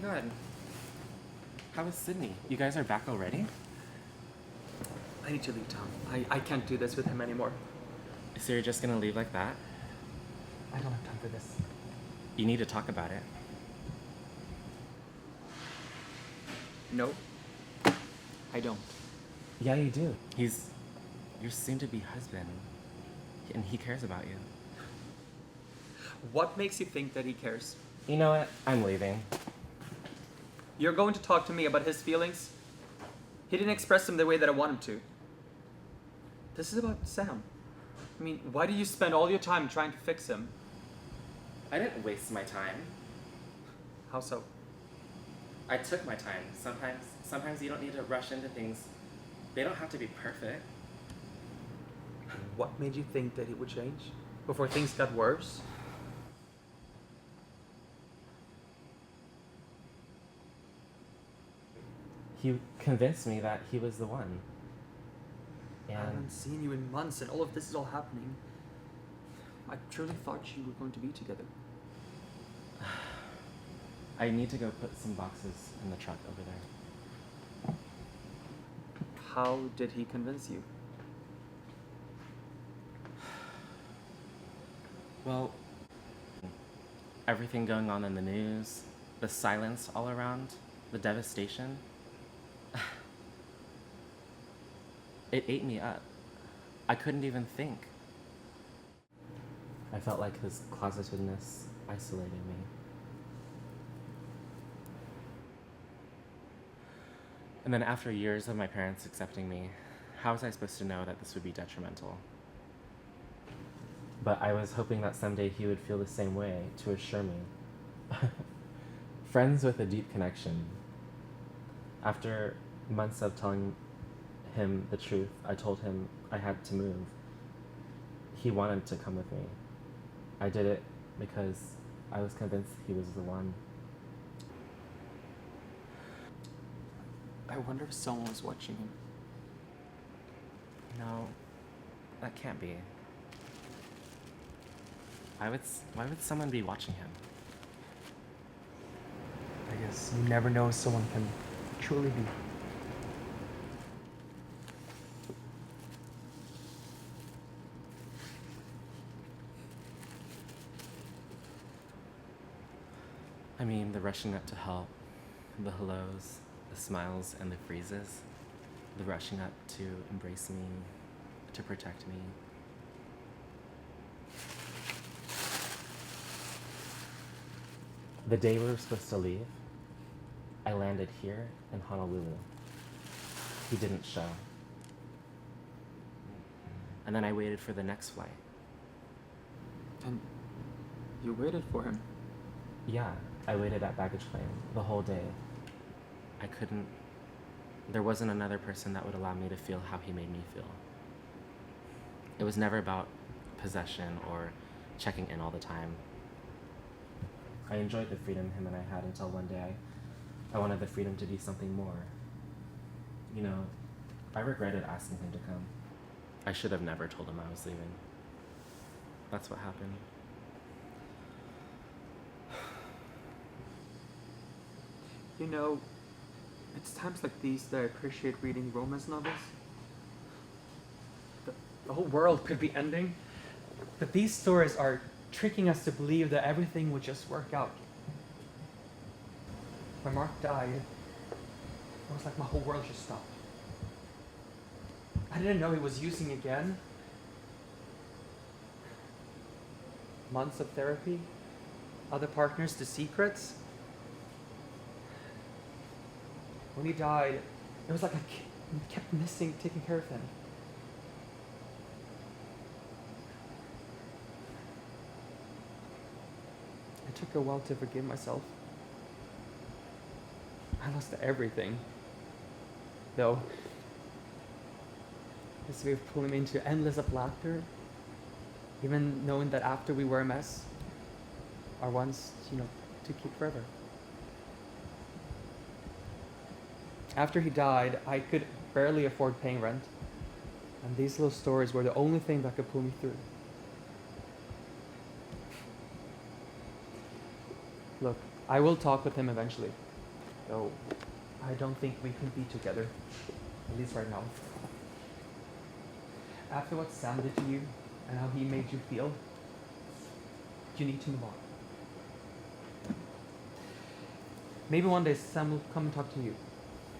god. How was Sydney? You guys are back already? I need to leave town. I can't do this with him anymore. So you're just gonna leave like that? I don't have time for this. You need to talk about it. No, I don't. Yeah, you do. He's your soon-to-be husband, and he cares about you. What makes you think that he cares? You know what? I'm leaving. You're going to talk to me about his feelings? He didn't express them the way that I want him to. This is about Sam. I mean, why do you spend all your time trying to fix him? I didn't waste my time. How so? I took my time. Sometimes you don't need to rush into things. They don't have to be perfect. What made you think that he would change? Before things got worse? He convinced me that he was the one. I haven't seen you in months and all of this is all happening. I truly thought you were going to be together. I need to go put some boxes in the truck over there. How did he convince you? Well, everything going on in the news, the silence all around, the devastation. It ate me up. I couldn't even think. I felt like his closetedness isolated me. And then after years of my parents accepting me, how was I supposed to know that this would be detrimental? But I was hoping that someday he would feel the same way to assure me. Friends with a deep connection. After months of telling him the truth, I told him I had to move. He wanted to come with me. I did it because I was convinced he was the one. I wonder if someone was watching him. No, that can't be. Why would someone be watching him? I guess you never know if someone can truly be. I mean, the rushing up to help, the hellos, the smiles and the freezes, the rushing up to embrace me, to protect me. The day we were supposed to leave, I landed here in Honolulu. He didn't show. And then I waited for the next flight. And you waited for him? Yeah, I waited at baggage claim the whole day. There wasn't another person that would allow me to feel how he made me feel. It was never about possession or checking in all the time. I enjoyed the freedom him and I had until one day I wanted the freedom to be something more. You know, I regretted asking him to come. I should have never told him I was leaving. That's what happened. You know, it's times like these that I appreciate reading romance novels. The whole world could be ending, but these stories are tricking us to believe that everything would just work out. When Mark died, it was like my whole world just stopped. I didn't know he was using again. Months of therapy, other partners, the secrets. When he died, it was like I kept missing taking care of him. It took a while to forgive myself. I lost everything. Though, his way of pulling me into endless of laughter, even knowing that after we were a mess, are ones, to keep forever. After he died, I could barely afford paying rent, and these little stories were the only thing that could pull me through. Look, I will talk with him eventually. though I don't think we can be together, at least right now. After what Sam did to you and how he made you feel, you need to move on. Maybe one day Sam will come and talk to you,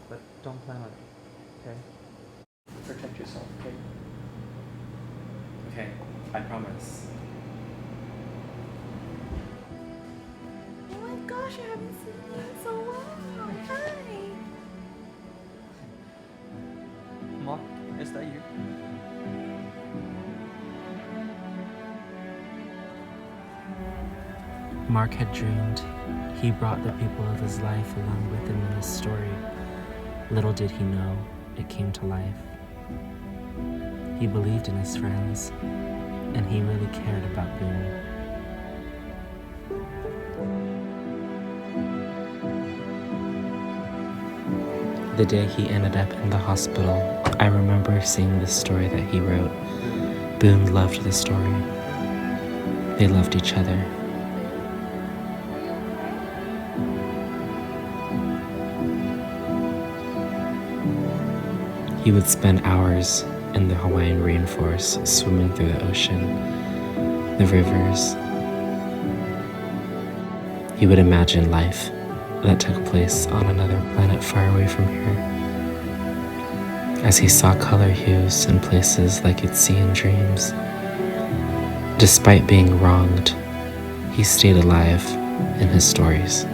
but don't plan on it, okay? Protect yourself, okay? Okay, I promise. Oh my gosh, I haven't seen you in so long. Hi. Mark, is that you? Mark had dreamed. He brought the people of his life along with him in his story. Little did he know, it came to life. He believed in his friends, and he really cared about Boone. The day he ended up in the hospital, I remember seeing the story that he wrote. Boone loved the story. They loved each other. He would spend hours in the Hawaiian rainforest swimming through the ocean, the rivers. He would imagine life that took place on another planet far away from here. As he saw color hues in places like he'd see in dreams. Despite being wronged, he stayed alive in his stories.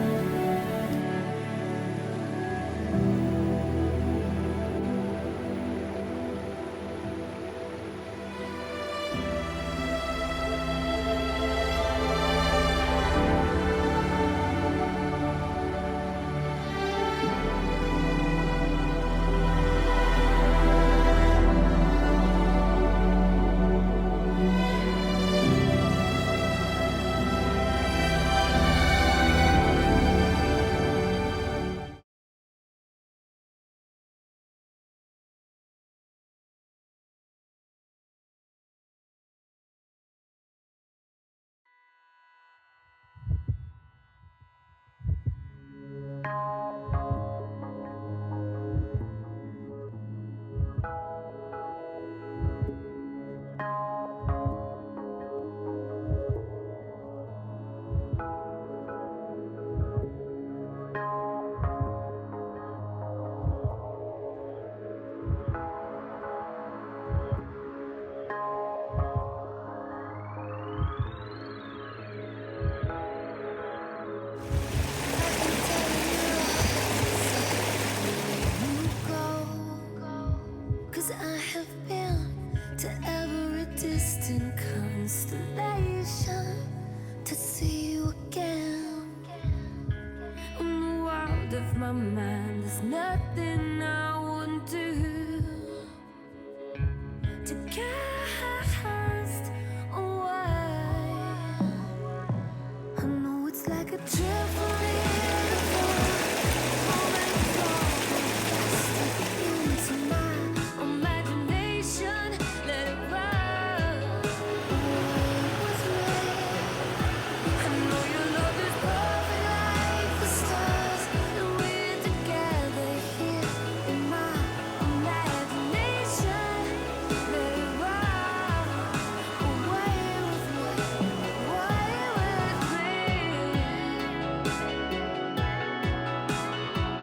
Cause I have been to every distant constellation to see you again. In the world of my mind, there's nothing